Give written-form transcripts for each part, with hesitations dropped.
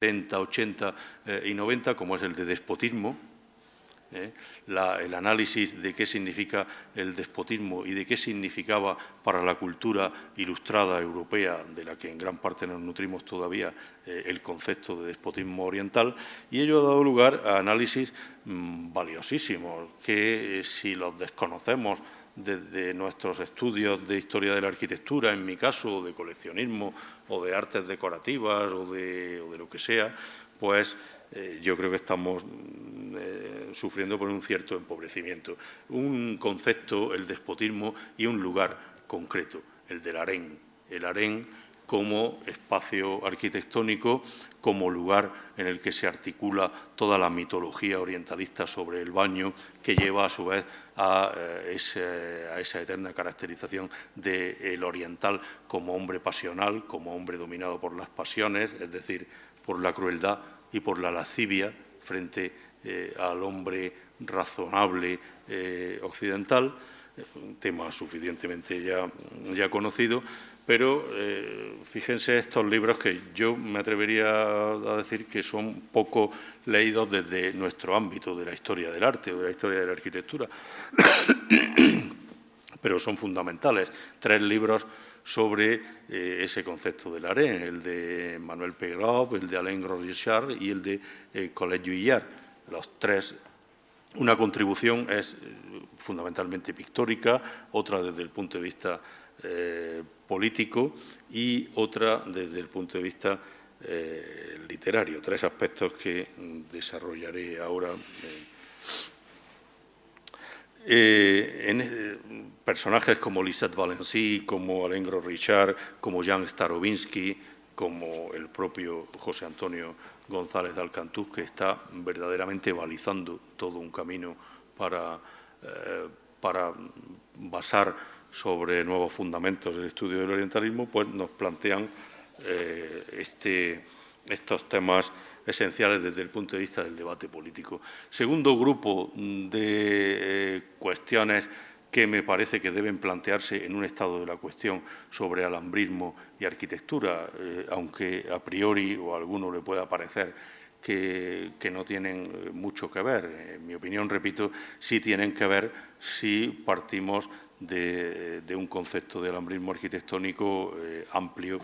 70, 80 y 90, como es el de despotismo. El análisis de qué significa el despotismo y de qué significaba para la cultura ilustrada europea, de la que en gran parte nos nutrimos todavía, el concepto de despotismo oriental, y ello ha dado lugar a análisis valiosísimos que, si los desconocemos desde nuestros estudios de historia de la arquitectura, en mi caso, o de coleccionismo, o de artes decorativas, o de lo que sea, pues yo creo que estamos sufriendo por un cierto empobrecimiento. Un concepto, el despotismo, y un lugar concreto, el del harén. El harén como espacio arquitectónico, como lugar en el que se articula toda la mitología orientalista sobre el baño, que lleva a su vez a esa eterna caracterización del oriental como hombre pasional, como hombre dominado por las pasiones, es decir, por la crueldad y por la lascivia frente al hombre razonable occidental, un tema suficientemente ya conocido, pero fíjense estos libros que yo me atrevería a decir que son poco leídos desde nuestro ámbito de la historia del arte o de la historia de la arquitectura, pero son fundamentales. 3 libros sobre ese concepto del harén, el de Manuel Peyrov, el de Alain Gros-Richard y el de Colette Juillard. Los 3, una contribución es fundamentalmente pictórica, otra desde el punto de vista político y otra desde el punto de vista literario. 3 aspectos que desarrollaré ahora. Personajes como Lisette Valency, como Alain Gros-Richard, como Jan Starobinsky, como el propio José Antonio González de Alcantús, que está verdaderamente balizando todo un camino para basar sobre nuevos fundamentos el estudio del orientalismo, pues nos plantean estos temas esenciales desde el punto de vista del debate político. Segundo grupo de cuestiones que me parece que deben plantearse en un estado de la cuestión sobre alambrismo y arquitectura, aunque a priori o a alguno le pueda parecer que no tienen mucho que ver. En mi opinión, repito, sí tienen que ver si partimos de un concepto de alambrismo arquitectónico amplio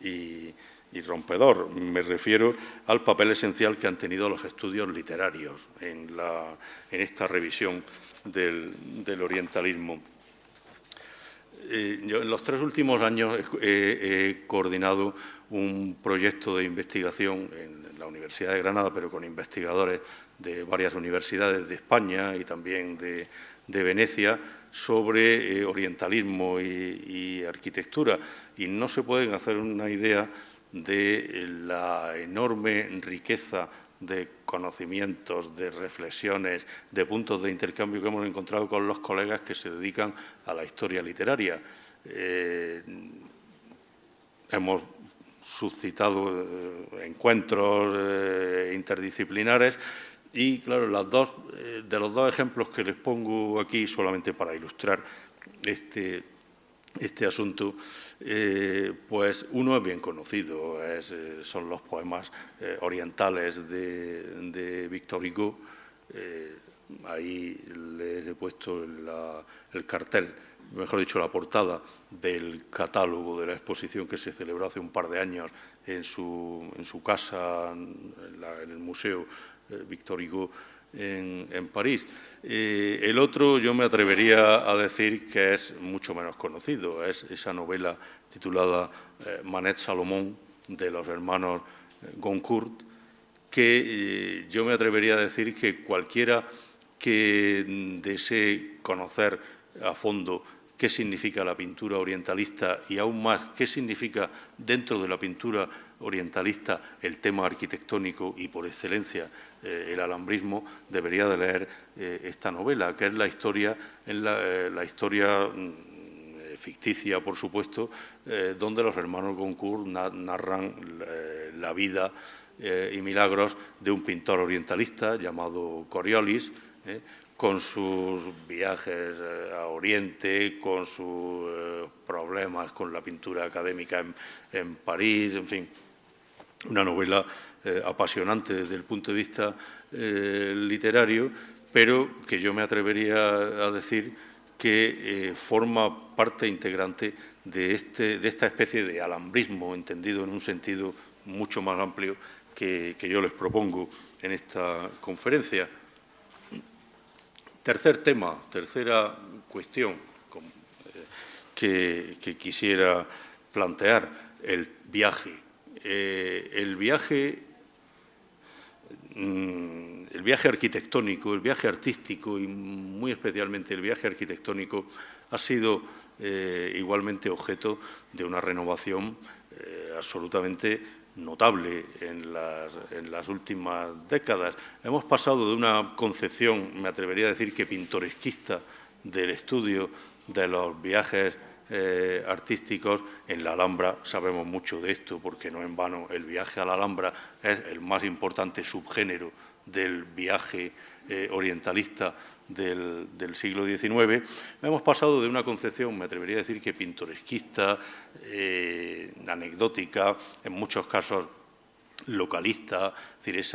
y rompedor. Me refiero al papel esencial que han tenido los estudios literarios en esta revisión del orientalismo. Yo en los 3 últimos años he coordinado un proyecto de investigación en la Universidad de Granada, pero con investigadores de varias universidades de España y también de Venecia, sobre orientalismo y arquitectura. Y no se pueden hacer una idea de la enorme riqueza de conocimientos, de reflexiones, de puntos de intercambio que hemos encontrado con los colegas que se dedican a la historia literaria. Hemos suscitado encuentros interdisciplinares y, claro, de los 2 ejemplos que les pongo aquí, solamente para ilustrar este asunto, pues uno es bien conocido, son los poemas orientales de Victor Hugo. Ahí les he puesto el cartel, mejor dicho, la portada del catálogo de la exposición que se celebró hace un par de años en su casa, en el Museo Victor Hugo en París. El otro yo me atrevería a decir que es mucho menos conocido, es esa novela titulada Manette Salomón, de los hermanos Goncourt, que yo me atrevería a decir que cualquiera que desee conocer a fondo qué significa la pintura orientalista y aún más qué significa dentro de la pintura orientalista el tema arquitectónico y por excelencia el alambrismo, debería de leer esta novela, que es la historia ficticia, por supuesto, donde los hermanos Goncourt narran la vida y milagros de un pintor orientalista llamado Coriolis, con sus viajes a Oriente, con sus problemas con la pintura académica en París, en fin, una novela apasionante desde el punto de vista literario, pero que yo me atrevería a decir que forma parte integrante de esta especie de alambrismo, entendido en un sentido mucho más amplio que yo les propongo en esta conferencia. Tercer tema, tercera cuestión que quisiera plantear, el viaje. El viaje arquitectónico, el viaje artístico y muy especialmente el viaje arquitectónico ha sido igualmente objeto de una renovación absolutamente notable en las últimas décadas. Hemos pasado de una concepción, me atrevería a decir que pintoresquista, del estudio de los viajes artísticos. En la Alhambra sabemos mucho de esto, porque no en vano el viaje a la Alhambra es el más importante subgénero del viaje orientalista del siglo XIX. Hemos pasado de una concepción, me atrevería a decir que pintoresquista, anecdótica, en muchos casos localista, es decir,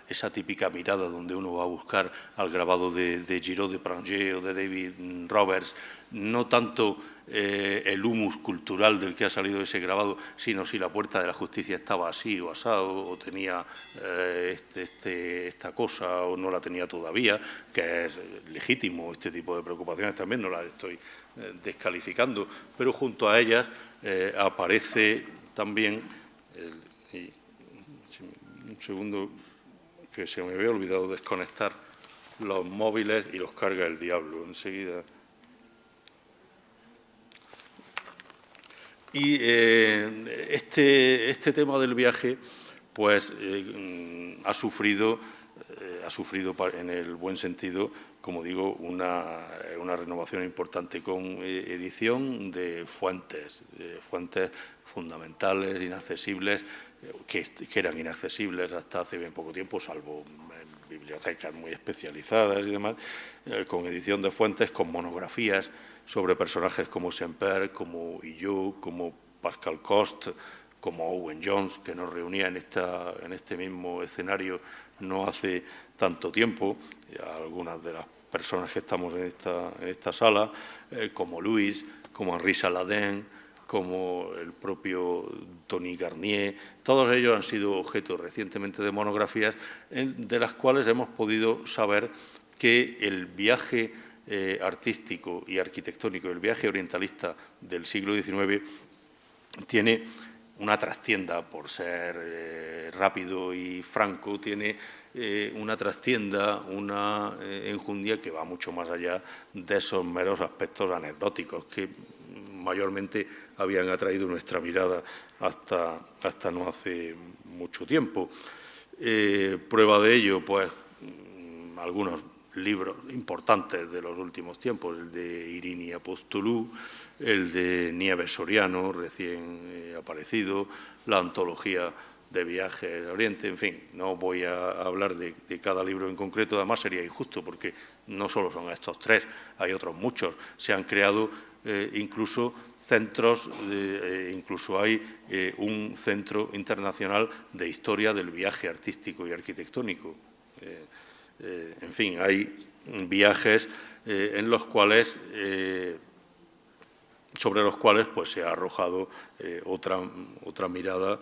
esa típica mirada donde uno va a buscar al grabado de Giraud de Pranger o de David Roberts, no tanto el humus cultural del que ha salido ese grabado, sino si la puerta de la justicia estaba así o asado, o tenía esta cosa o no la tenía todavía, que es legítimo. Este tipo de preocupaciones también no las estoy descalificando, pero junto a ellas aparece también un segundo, que se me había olvidado desconectar los móviles y los carga el diablo enseguida. Y este tema del viaje, pues, ha sufrido en el buen sentido, como digo, una renovación importante con edición de fuentes fundamentales, inaccesibles, que eran inaccesibles hasta hace bien poco tiempo, salvo en bibliotecas muy especializadas y demás, con edición de fuentes, con monografías sobre personajes como Semper, como Hillot, como Pascal Coste, como Owen Jones, que nos reunía en este mismo escenario no hace tanto tiempo, algunas de las personas que estamos en esta sala, como Louis, como Henri Saladin, como el propio Tony Garnier. Todos ellos han sido objeto recientemente de monografías de las cuales hemos podido saber que el viaje artístico y arquitectónico, el viaje orientalista del siglo XIX, tiene una trastienda, por ser rápido y franco, tiene una trastienda, una enjundia que va mucho más allá de esos meros aspectos anecdóticos que mayormente habían atraído nuestra mirada hasta no hace mucho tiempo. Prueba de ello, pues, algunos libros importantes de los últimos tiempos, el de Irini Apostolou, el de Nieves Soriano, recién aparecido, la antología de viajes a Oriente, en fin, no voy a hablar de cada libro en concreto, además sería injusto porque no solo son estos tres, hay otros muchos, se han creado incluso centros, incluso hay un centro internacional de historia del viaje artístico y arquitectónico. En fin, hay viajes en los cuales, sobre los cuales pues, se ha arrojado otra mirada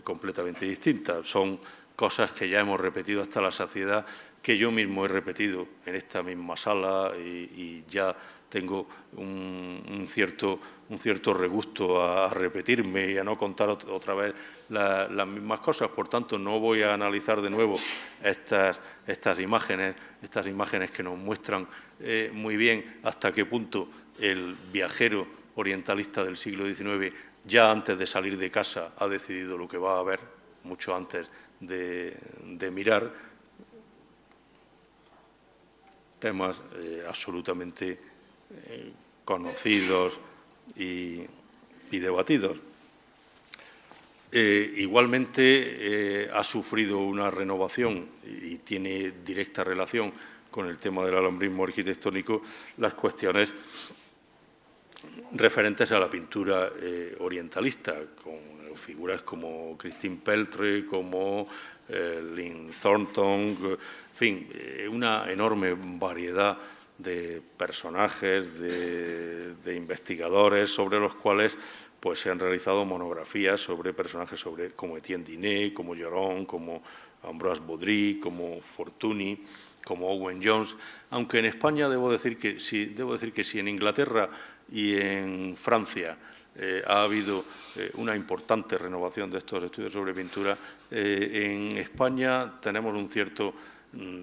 completamente distinta. Son cosas que ya hemos repetido hasta la saciedad, que yo mismo he repetido en esta misma sala y ya tengo un cierto regusto a repetirme y a no contar otra vez las mismas cosas. Por tanto, no voy a analizar de nuevo estas imágenes que nos muestran muy bien hasta qué punto el viajero orientalista del siglo XIX, ya antes de salir de casa, ha decidido lo que va a ver, mucho antes de mirar temas absolutamente conocidos y debatidos. Igualmente ha sufrido una renovación y tiene directa relación con el tema del alambrismo arquitectónico las cuestiones referentes a la pintura orientalista, con figuras como Christine Peltre, como Lynn Thornton, en fin, una enorme variedad de personajes, de investigadores sobre los cuales pues, se han realizado monografías sobre personajes como Etienne Diné, como Geron, como Ambroise Baudry, como Fortuny, como Owen Jones, aunque en España debo decir que si en Inglaterra y en Francia ha habido una importante renovación de estos estudios sobre pintura, en España tenemos un cierto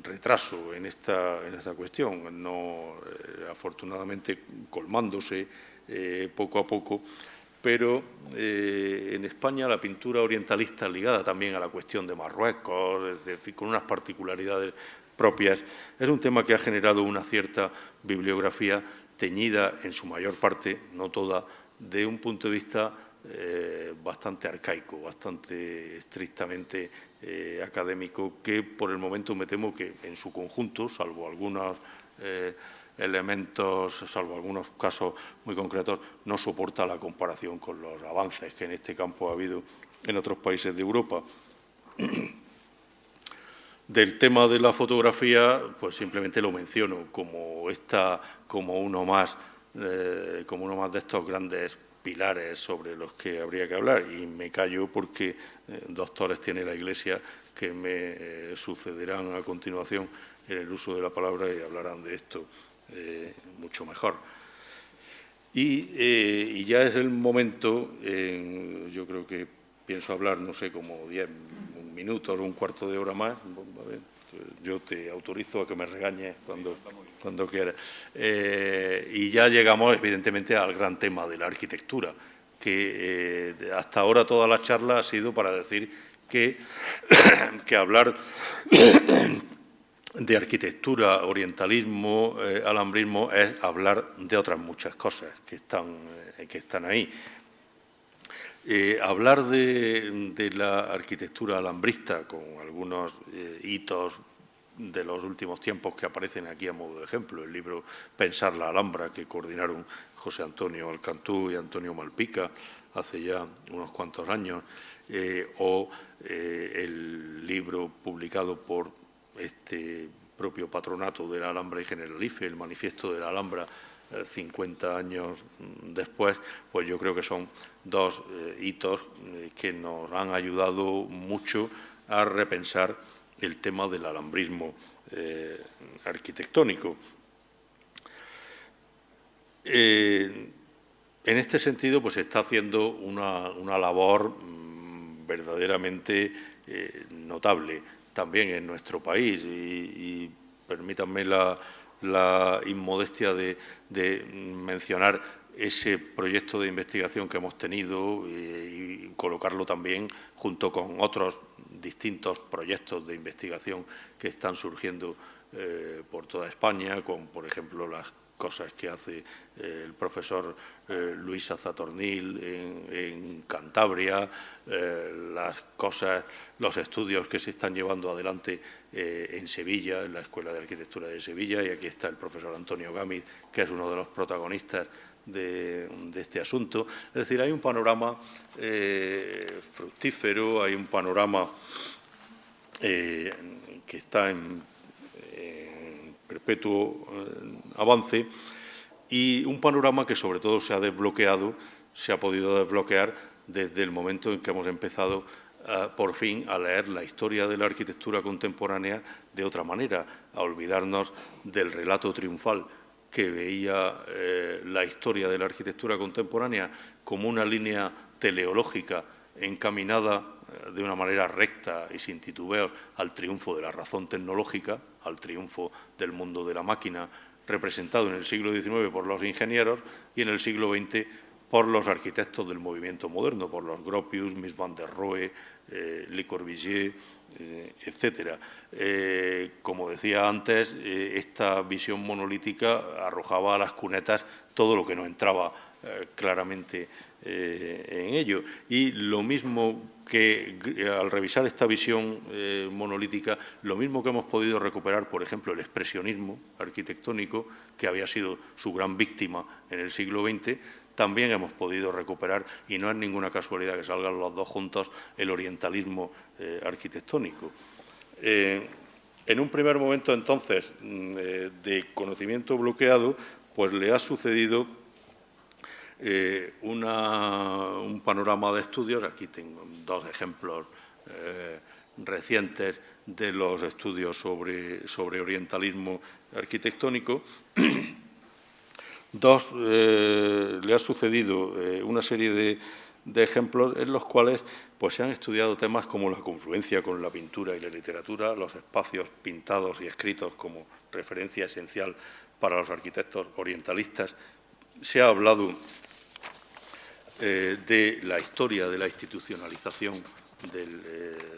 retraso en esta cuestión, no afortunadamente colmándose poco a poco, pero en España la pintura orientalista ligada también a la cuestión de Marruecos, es decir, con unas particularidades propias, es un tema que ha generado una cierta bibliografía teñida en su mayor parte, no toda, de un punto de vista bastante arcaico, bastante estrictamente académico, que por el momento me temo que en su conjunto, salvo algunos elementos, salvo algunos casos muy concretos, no soporta la comparación con los avances que en este campo ha habido en otros países de Europa. Del tema de la fotografía, pues simplemente lo menciono como uno más de estos grandes pilares sobre los que habría que hablar, y me callo porque doctores tiene la Iglesia que me sucederán a continuación en el uso de la palabra y hablarán de esto mucho mejor. Y ya es el momento, yo creo que pienso hablar, no sé, como 10 minutos o un cuarto de hora más. A ver, yo te autorizo a que me regañes cuando quieras. Y ya llegamos, evidentemente, al gran tema de la arquitectura, que hasta ahora toda la charla ha sido para decir que hablar de arquitectura, orientalismo, alambrismo, es hablar de otras muchas cosas que están ahí. Hablar de la arquitectura alambrista con algunos hitos de los últimos tiempos que aparecen aquí a modo de ejemplo, el libro Pensar la Alhambra, que coordinaron José Antonio Alcantú y Antonio Malpica hace ya unos cuantos años, o el libro publicado por este propio patronato de la Alhambra y Generalife, el Manifiesto de la Alhambra, 50 años después, pues yo creo que son dos hitos que nos han ayudado mucho a repensar el tema del alambrismo arquitectónico. En este sentido, pues se está haciendo una labor verdaderamente notable también en nuestro país y permítanme la inmodestia de mencionar ese proyecto de investigación que hemos tenido y colocarlo también junto con otros distintos proyectos de investigación que están surgiendo por toda España, con, por ejemplo, las cosas que hace el profesor Luis Azatornil en Cantabria, los estudios que se están llevando adelante en Sevilla, en la Escuela de Arquitectura de Sevilla, y aquí está el profesor Antonio Gámez, que es uno de los protagonistas de este asunto. Es decir, hay un panorama fructífero, hay un panorama que está en perpetuo avance, y un panorama que sobre todo se ha podido desbloquear desde el momento en que hemos empezado por fin a leer la historia de la arquitectura contemporánea de otra manera, a olvidarnos del relato triunfal que veía la historia de la arquitectura contemporánea como una línea teleológica encaminada de una manera recta y sin titubeos al triunfo de la razón tecnológica, al triunfo del mundo de la máquina, representado en el siglo XIX por los ingenieros y en el siglo XX por los arquitectos del movimiento moderno, por los Gropius, Mies van der Rohe, Le Corbusier, etcétera. Como decía antes, esta visión monolítica arrojaba a las cunetas todo lo que no entraba claramente en ello. Y lo mismo que al revisar esta visión monolítica, lo mismo que hemos podido recuperar, por ejemplo, el expresionismo arquitectónico, que había sido su gran víctima en el siglo XX, también hemos podido recuperar, y no es ninguna casualidad que salgan los dos juntos, el orientalismo arquitectónico. En un primer momento, entonces, de conocimiento bloqueado, pues le ha sucedido un panorama de estudios. Aquí tengo dos ejemplos recientes de los estudios sobre orientalismo arquitectónico. Le ha sucedido una serie de ejemplos en los cuales pues, se han estudiado temas como la confluencia con la pintura y la literatura, los espacios pintados y escritos como referencia esencial para los arquitectos orientalistas. Se ha hablado de la historia de la institucionalización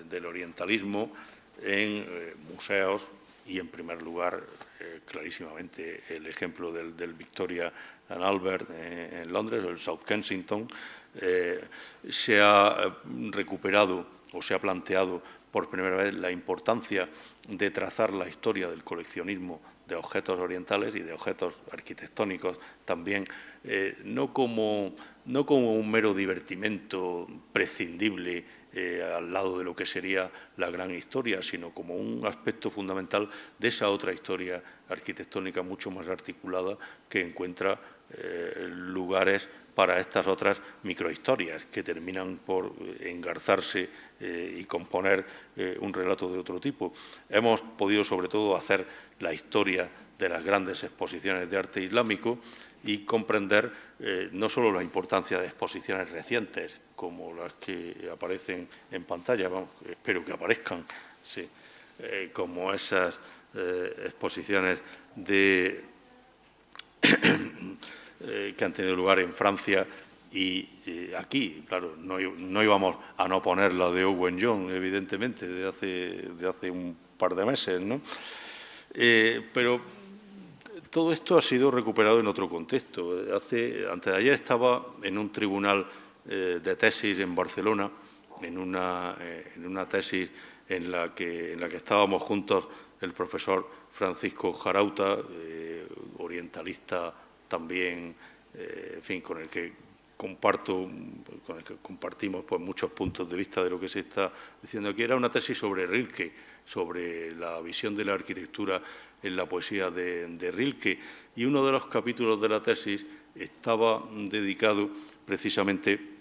del orientalismo en museos y, en primer lugar, clarísimamente el ejemplo del Victoria and Albert en Londres, o el South Kensington. Se ha recuperado o se ha planteado por primera vez la importancia de trazar la historia del coleccionismo de objetos orientales y de objetos arquitectónicos también, no como un mero divertimento prescindible al lado de lo que sería la gran historia, sino como un aspecto fundamental de esa otra historia arquitectónica mucho más articulada que encuentra lugares para estas otras microhistorias que terminan por engarzarse y componer un relato de otro tipo. Hemos podido, sobre todo, hacer la historia de las grandes exposiciones de arte islámico y comprender no solo la importancia de exposiciones recientes, como las que aparecen en pantalla, espero que aparezcan, sí, como esas exposiciones que han tenido lugar en Francia y aquí. Claro, no íbamos a no poner la de Owen John, evidentemente, de hace un par de meses, ¿no? Pero todo esto ha sido recuperado en otro contexto. Antes de ayer estaba en un tribunal de tesis en Barcelona, en una tesis en la que estábamos juntos el profesor Francisco Jarauta, orientalista también, en fin, con el que compartimos pues, muchos puntos de vista de lo que se está diciendo aquí. Era una tesis sobre Rilke, sobre la visión de la arquitectura en la poesía de Rilke, y uno de los capítulos de la tesis estaba dedicado precisamente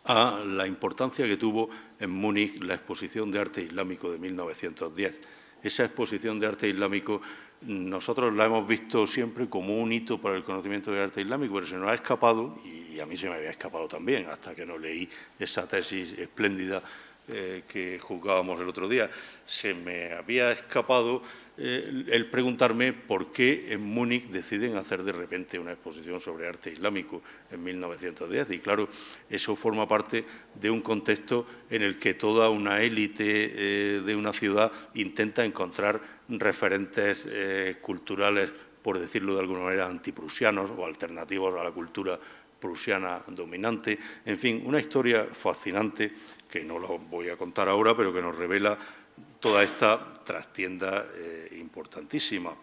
a la importancia que tuvo en Múnich la exposición de arte islámico de 1910. Esa exposición de arte islámico nosotros la hemos visto siempre como un hito para el conocimiento del arte islámico, pero se nos ha escapado, y a mí se me había escapado también, hasta que no leí esa tesis espléndida que juzgábamos el otro día. Se me había escapado el preguntarme por qué en Múnich deciden hacer de repente una exposición sobre arte islámico en 1910. Y claro, eso forma parte de un contexto en el que toda una élite de una ciudad intenta encontrar referentes culturales, por decirlo de alguna manera, antiprusianos o alternativos a la cultura prusiana dominante. En fin, una historia fascinante que no lo voy a contar ahora, pero que nos revela toda esta trastienda importantísima.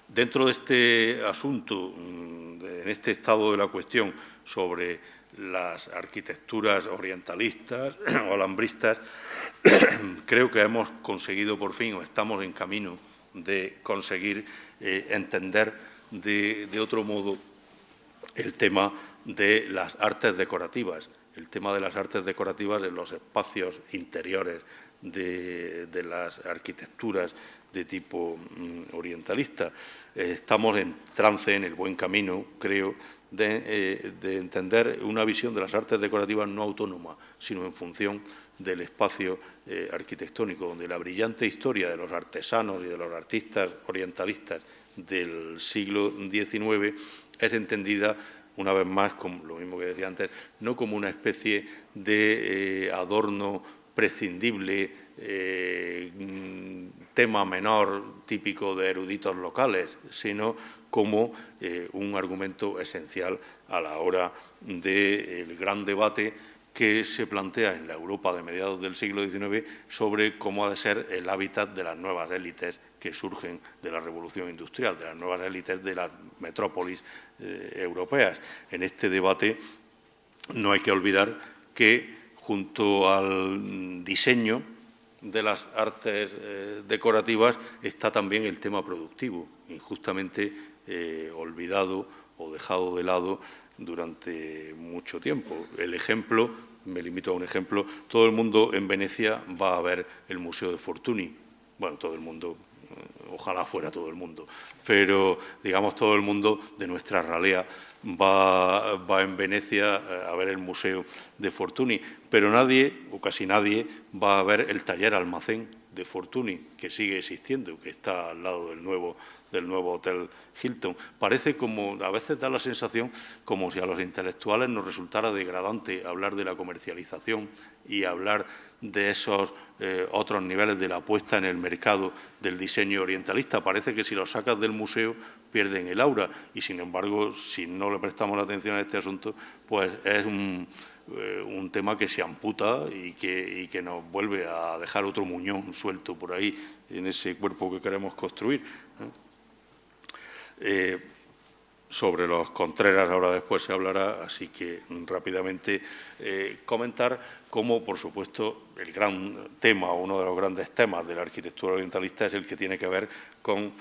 Dentro de este asunto, en este estado de la cuestión sobre las arquitecturas orientalistas o alambristas, creo que hemos conseguido por fin, o estamos en camino de conseguir entender de otro modo el tema de las artes decorativas, el tema de las artes decorativas en los espacios interiores de las arquitecturas de tipo orientalista. Estamos en trance, en el buen camino, creo, de entender una visión de las artes decorativas no autónoma, sino en función del espacio arquitectónico, donde la brillante historia de los artesanos y de los artistas orientalistas del siglo XIX es entendida, una vez más, como lo mismo que decía antes, no como una especie de adorno prescindible, tema menor típico de eruditos locales, sino como un argumento esencial a la hora del gran debate que se plantea en la Europa de mediados del siglo XIX sobre cómo ha de ser el hábitat de las nuevas élites que surgen de la revolución industrial, de las nuevas élites de las metrópolis europeas. En este debate no hay que olvidar que junto al diseño de las artes decorativas está también el tema productivo, injustamente olvidado o dejado de lado durante mucho tiempo. El ejemplo, me limito a un ejemplo, todo el mundo en Venecia va a ver el Museo de Fortuny. Bueno, todo el mundo, ojalá fuera todo el mundo, pero digamos todo el mundo de nuestra ralea va en Venecia a ver el Museo de Fortuny, pero nadie, o casi nadie, va a ver el taller almacén de Fortuny, que sigue existiendo, que está al lado del nuevo Hotel Hilton. Parece como, a veces da la sensación como si a los intelectuales nos resultara degradante hablar de la comercialización y hablar de esos otros niveles de la puesta en el mercado del diseño orientalista. Parece que si los sacas del museo pierden el aura y, sin embargo, si no le prestamos atención a este asunto, pues es un tema que se amputa y que nos vuelve a dejar otro muñón suelto por ahí en ese cuerpo que queremos construir. Sobre los Contreras ahora después se hablará, así que rápidamente comentar cómo, por supuesto, el gran tema, uno de los grandes temas de la arquitectura orientalista es el que tiene que ver con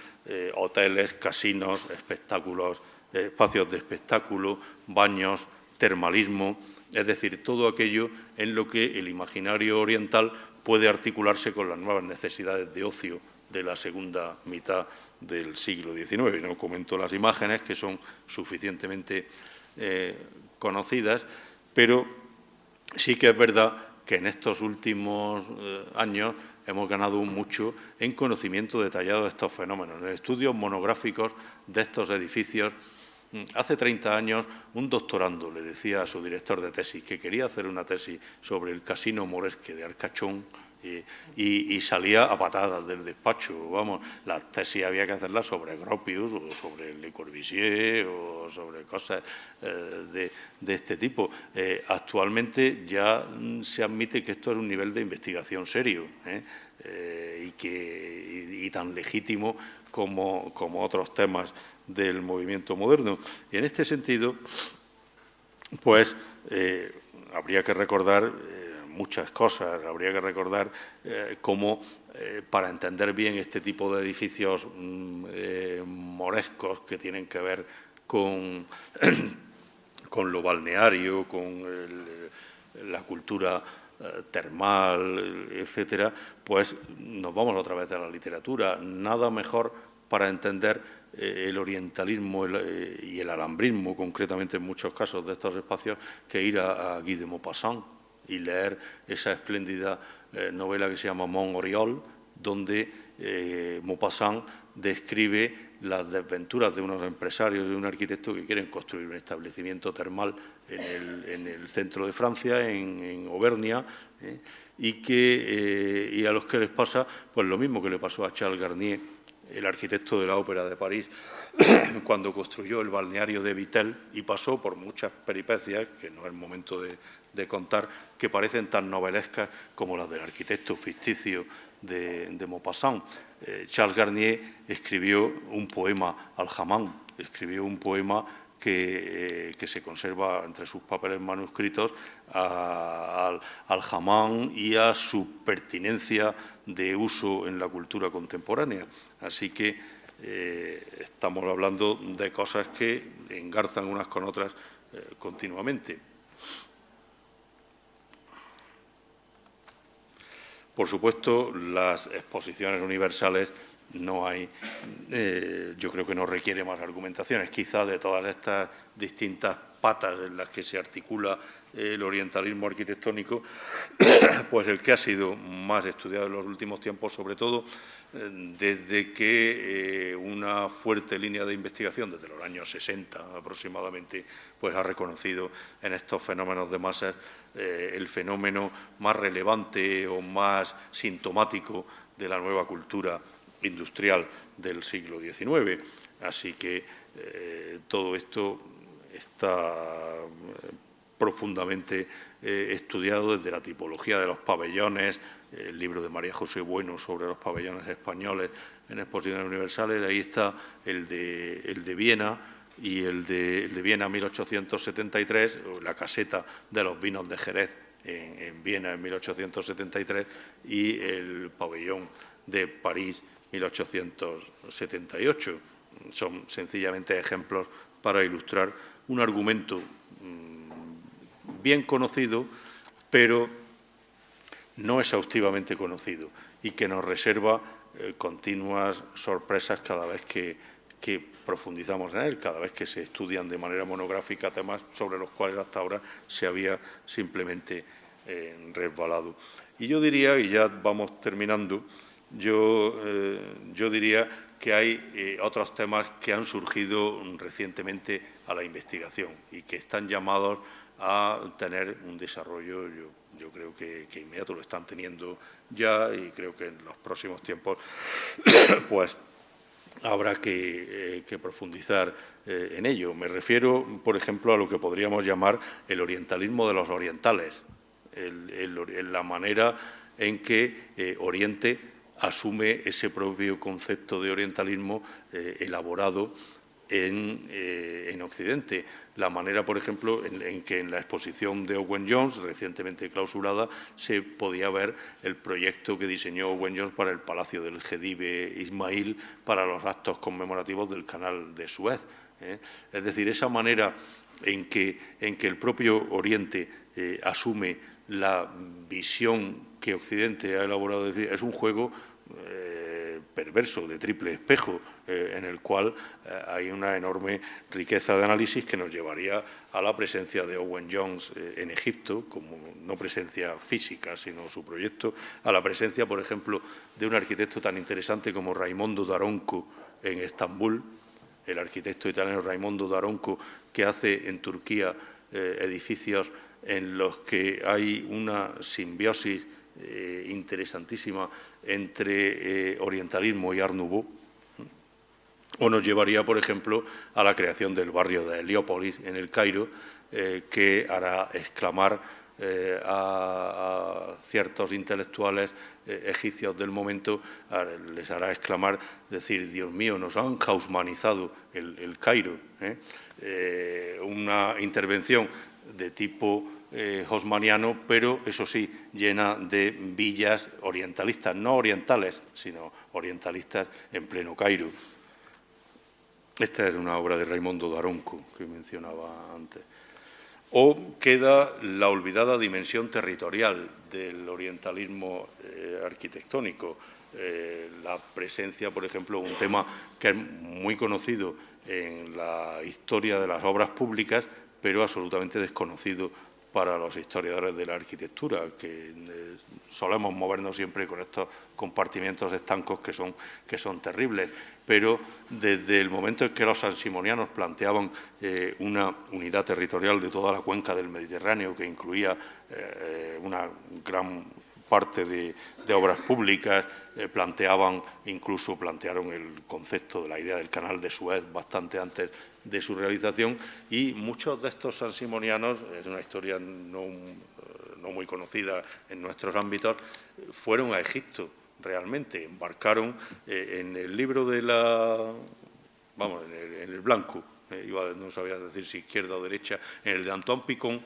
hoteles, casinos, espectáculos, espacios de espectáculo, baños, termalismo, es decir, todo aquello en lo que el imaginario oriental puede articularse con las nuevas necesidades de ocio de la segunda mitad del siglo XIX. No comento las imágenes, que son suficientemente conocidas, pero sí que es verdad que en estos últimos años hemos ganado mucho en conocimiento detallado de estos fenómenos, en estudios monográficos de estos edificios. Hace 30 años, un doctorando le decía a su director de tesis que quería hacer una tesis sobre el Casino Moresque de Arcachón y salía a patadas del despacho. Vamos, la tesis había que hacerla sobre Gropius o sobre Le Corbusier o sobre cosas de este tipo. Actualmente ya se admite que esto es un nivel de investigación serio y tan legítimo como otros temas del movimiento moderno. Y en este sentido, pues habría que recordar muchas cosas, habría que recordar cómo para entender bien este tipo de edificios morescos que tienen que ver con lo balneario, con la cultura termal, etcétera, pues nos vamos otra vez a la literatura. Nada mejor para entender el orientalismo y el alhambrismo, concretamente en muchos casos de estos espacios, que ir a Guy de Maupassant y leer esa espléndida novela que se llama Mont Oriol, donde Maupassant describe las desventuras de unos empresarios y de un arquitecto que quieren construir un establecimiento termal en el centro de Francia, en Auvernia, y a los que les pasa pues lo mismo que le pasó a Charles Garnier, el arquitecto de la Ópera de París, cuando construyó el balneario de Vitel y pasó por muchas peripecias, que no es el momento de contar, que parecen tan novelescas como las del arquitecto ficticio de Maupassant. Charles Garnier escribió un poema al Hamán, escribió un poema que se conserva entre sus papeles manuscritos al Hamán y a su pertinencia de uso en la cultura contemporánea. Así que estamos hablando de cosas que engarzan unas con otras continuamente. Por supuesto, las exposiciones universales no hay, yo creo que no requiere más argumentaciones. Quizá de todas estas distintas patas en las que se articula el orientalismo arquitectónico, pues el que ha sido más estudiado en los últimos tiempos, sobre todo desde que una fuerte línea de investigación, desde los años 60 aproximadamente, pues ha reconocido en estos fenómenos de masas el fenómeno más relevante o más sintomático de la nueva cultura industrial del siglo XIX. Así que todo esto está profundamente estudiado desde la tipología de los pabellones, el libro de María José Bueno sobre los pabellones españoles en exposiciones universales. Ahí está el de Viena y el de Viena 1873, la caseta de los vinos de Jerez en Viena en 1873 y el pabellón de París 1878. Son sencillamente ejemplos para ilustrar un argumento bien conocido, pero no exhaustivamente conocido y que nos reserva continuas sorpresas cada vez que profundizamos en él, cada vez que se estudian de manera monográfica temas sobre los cuales hasta ahora se había simplemente resbalado. Y yo diría, y ya vamos terminando, yo diría que hay otros temas que han surgido recientemente a la investigación y que están llamados a tener un desarrollo, yo creo que inmediato lo están teniendo ya, y creo que en los próximos tiempos pues habrá que profundizar en ello. Me refiero, por ejemplo, a lo que podríamos llamar el orientalismo de los orientales, la manera en que Oriente asume ese propio concepto de orientalismo elaborado en Occidente. La manera, por ejemplo, en que en la exposición de Owen Jones, recientemente clausurada, se podía ver el proyecto que diseñó Owen Jones para el Palacio del Jedive Ismail para los actos conmemorativos del Canal de Suez. Es decir, esa manera en que el propio Oriente asume la visión que Occidente ha elaborado, es un juego perverso, de triple espejo, en el cual hay una enorme riqueza de análisis que nos llevaría a la presencia de Owen Jones en Egipto, como no presencia física, sino su proyecto, a la presencia, por ejemplo, de un arquitecto tan interesante como Raimondo Daronco en Estambul, el arquitecto italiano Raimondo Daronco, que hace en Turquía edificios en los que hay una simbiosis interesantísima entre orientalismo y Art Nouveau, o nos llevaría, por ejemplo, a la creación del barrio de Heliópolis en el Cairo, que hará exclamar a ciertos intelectuales egipcios del momento, les hará exclamar, decir, Dios mío, nos han hausmanizado el Cairo. Una intervención de tipo haussmanniano, pero eso sí, llena de villas orientalistas, no orientales, sino orientalistas en pleno Cairo. Esta es una obra de Raimondo Daronco que mencionaba antes. O queda la olvidada dimensión territorial del orientalismo arquitectónico. La presencia, por ejemplo, un tema que es muy conocido en la historia de las obras públicas, pero absolutamente desconocido para los historiadores de la arquitectura, que solemos movernos siempre con estos compartimientos estancos que son terribles. Pero desde el momento en que los sansimonianos planteaban una unidad territorial de toda la cuenca del Mediterráneo, que incluía una gran parte de obras públicas, plantearon el concepto de la idea del canal de Suez bastante antes de su realización, y muchos de estos sansimonianos, es una historia no muy conocida en nuestros ámbitos, fueron a Egipto realmente, embarcaron en el libro de en el blanco, no sabía decir si izquierda o derecha, en el de Antoine Picon.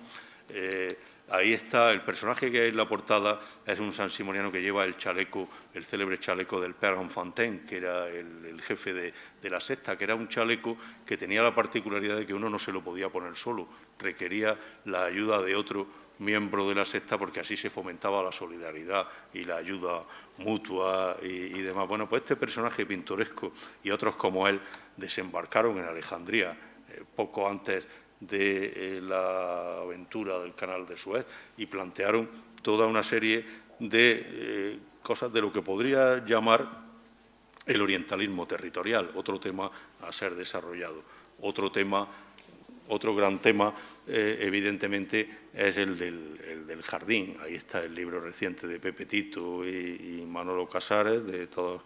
Ahí está, el personaje que hay en la portada es un sansimoniano que lleva el chaleco, el célebre chaleco del Père Enfantin, que era el jefe de la secta, que era un chaleco que tenía la particularidad de que uno no se lo podía poner solo, requería la ayuda de otro miembro de la secta, porque así se fomentaba la solidaridad y la ayuda mutua y demás. Bueno, pues este personaje pintoresco y otros como él desembarcaron en Alejandría poco antes de la aventura del Canal de Suez y plantearon toda una serie de cosas de lo que podría llamar el orientalismo territorial, otro tema a ser desarrollado. Otro gran tema, evidentemente, es el del jardín. Ahí está el libro reciente de Pepe Tito y Manolo Casares, de todos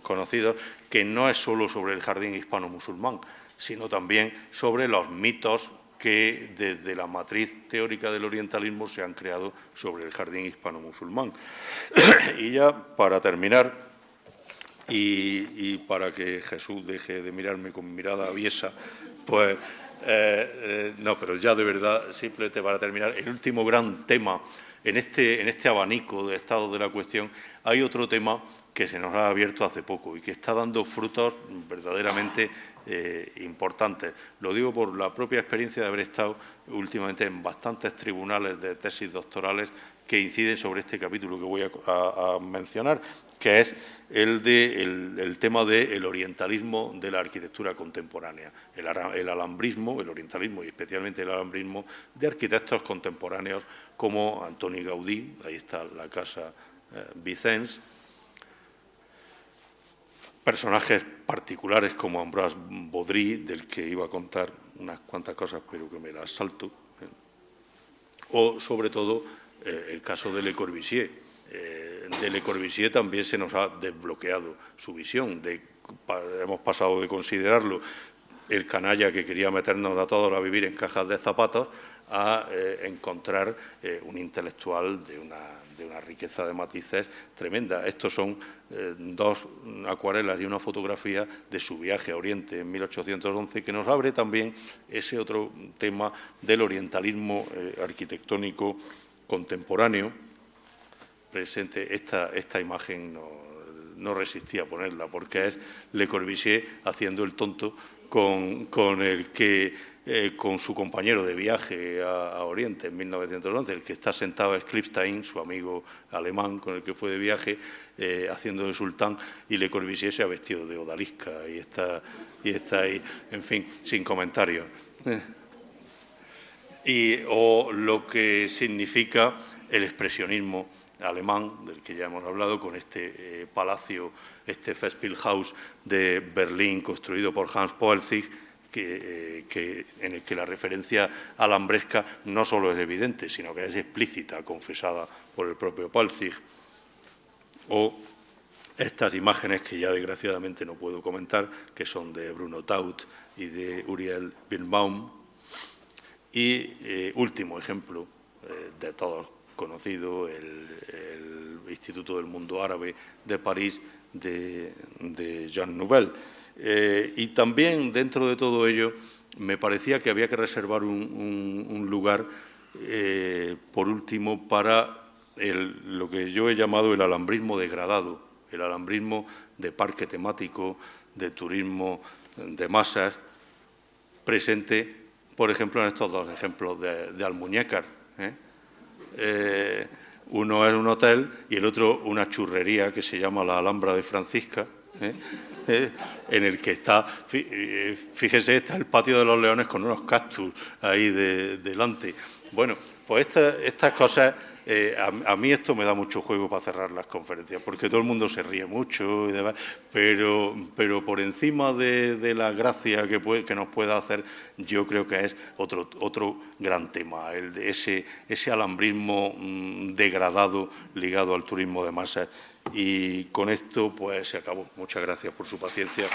conocidos, que no es solo sobre el jardín hispano-musulmán, sino también sobre los mitos que desde la matriz teórica del orientalismo se han creado sobre el jardín hispano-musulmán. Y ya, para terminar, y para que Jesús deje de mirarme con mirada aviesa, pues, no, pero ya de verdad, simplemente para terminar, el último gran tema en este abanico de estado de la cuestión, hay otro tema que se nos ha abierto hace poco y que está dando frutos verdaderamente importantes. Lo digo por la propia experiencia de haber estado últimamente en bastantes tribunales de tesis doctorales que inciden sobre este capítulo que voy a mencionar, que es el tema del orientalismo de la arquitectura contemporánea, el alambrismo, el orientalismo y especialmente el alambrismo de arquitectos contemporáneos como Antoni Gaudí, ahí está la casa Vicens, personajes particulares como Ambroise Baudry, del que iba a contar unas cuantas cosas, pero que me las salto, o sobre todo el caso de Le Corbusier. De Le Corbusier también se nos ha desbloqueado su visión, hemos pasado de considerarlo el canalla que quería meternos a todos a vivir en cajas de zapatos a encontrar un intelectual de una riqueza de matices tremenda. Estos son dos acuarelas y una fotografía de su viaje a Oriente en 1811, que nos abre también ese otro tema del orientalismo arquitectónico contemporáneo. Presente esta imagen no resistí a ponerla, porque es Le Corbusier haciendo el tonto con su compañero de viaje a Oriente en 1911, el que está sentado es Klipstein, su amigo alemán con el que fue de viaje, haciendo de sultán, y Le Corbusier se ha vestido de odalisca y está ahí, en fin, sin comentarios. O lo que significa el expresionismo alemán, del que ya hemos hablado, con este palacio, este Festspielhaus de Berlín, construido por Hans Poelzig, en el que la referencia alambresca no solo es evidente, sino que es explícita, confesada por el propio Poelzig. O estas imágenes que ya desgraciadamente no puedo comentar, que son de Bruno Taut y de Uriel Birnbaum. Y último ejemplo de todos conocido, el Instituto del Mundo Árabe de París de Jean Nouvel. Y también dentro de todo ello me parecía que había que reservar un lugar, por último, para lo que yo he llamado el alambrismo degradado, el alambrismo de parque temático, de turismo de masas, presente, por ejemplo, en estos dos ejemplos de Almuñécar. Uno es un hotel y el otro una churrería que se llama la Alhambra de Francisca, en el que está, fíjense, está el patio de los leones con unos cactus ahí delante. Bueno, pues estas cosas, a mí esto me da mucho juego para cerrar las conferencias, porque todo el mundo se ríe mucho y demás, pero por encima de la gracia que nos pueda hacer, yo creo que es otro gran tema, el de ese alambrismo degradado ligado al turismo de masas. Y con esto pues se acabó. Muchas gracias por su paciencia.